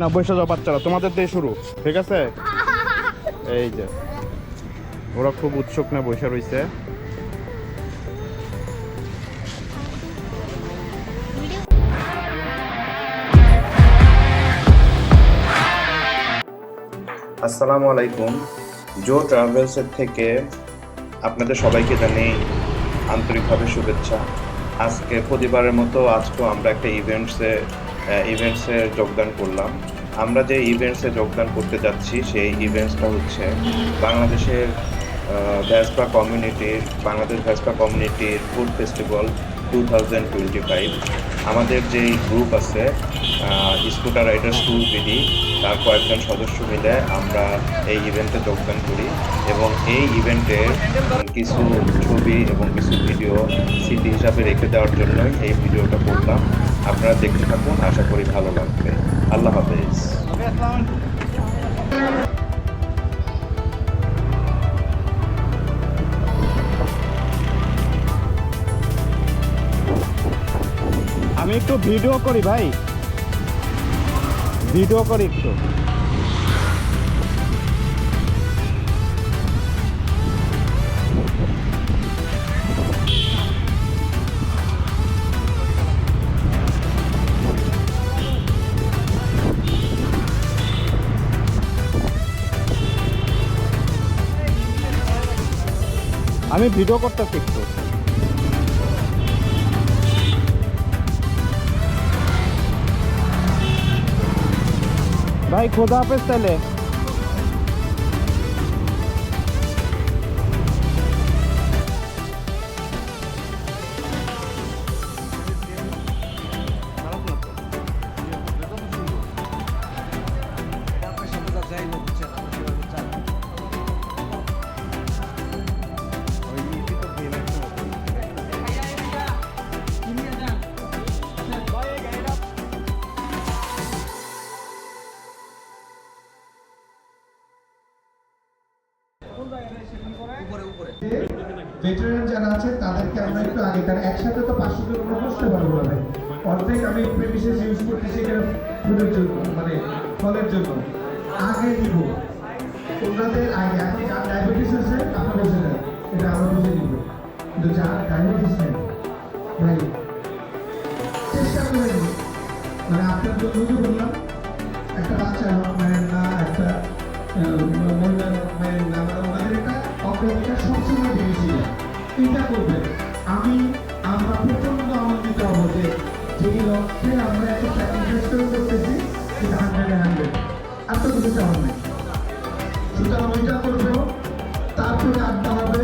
না বসে যাও বাচ্চারা, তোমাদের দিয়ে শুরু, ঠিক আছে? এই যে ওরা খুব উৎসুক না বসে রয়েছে। আসসালামু আলাইকুম। জো ট্রাভেলসের থেকে আপনাদের সবাইকে জানাই আন্তরিকভাবে শুভেচ্ছা। আজকে প্রতিবারের মতো আজকেও আমরা একটা ইভেন্টসে যোগদান করলাম। আমরা যে ইভেন্টসে যোগদান করতে যাচ্ছি সেই ইভেন্টসটা হচ্ছে বাংলাদেশের বাংলাদেশ ভেসপা কমিউনিটির ফুড ফেস্টিভ্যাল 2025। আমাদের যে গ্রুপ আছে স্কুটার রাইডার্স ট্যুর বিডি, তার কয়েকজন সদস্য মিলে আমরা এই ইভেন্টে যোগদান করি এবং এই ইভেন্টের কিছু ছবি এবং কিছু ভিডিও স্মৃতি হিসাবে রেখে দেওয়ার জন্যই এই ভিডিওটা করলাম। আপনারা দেখতে থাকুন, আশা করি ভালো লাগবে। আল্লাহ হাফেজ। আমি একটু ভিডিও করি ভাই, ভিডিও করি একটু। আমি ভিডিও করতেছি একটু। ভাই খোদা হাফেজ তাহলে। ভেটারান যারা আছে তাদেরকে আমরা একটু আগে, কারণ একসাথে তো 500 জন আমরা বসতে পারবো না। অর্ধেক আমি প্রেমিসেস ইউজ করতেছি ফুডের জন্য, মানে ফলের জন্য আগে দিব ওনাদের আগে। এখন যার ডায়াবেটিস আছে আপনার বসে যান, এটা আমরা বুঝে দিব, কিন্তু যার ডায়াবেটিস নেই ভাই চেষ্টা করে দিব। মানে আপনার জন্য বললাম, একটা বাচ্চা মায়ের না, একটা মহিলার মায়ের না, ওনাদের একটা অগ্রাধিকার সবসময় দিয়েছিল। চিন্তা করবেন, আমরা প্রচন্ড আনন্দিত হবো যে যেই লক্ষ্যে আমরা একটা স্যাক্রিফাইস করতেছি সেটা 100 এত কিছু চাওয়া নেই। সুতরাং ওইটা করবো, তারপরে আড্ডা হবে।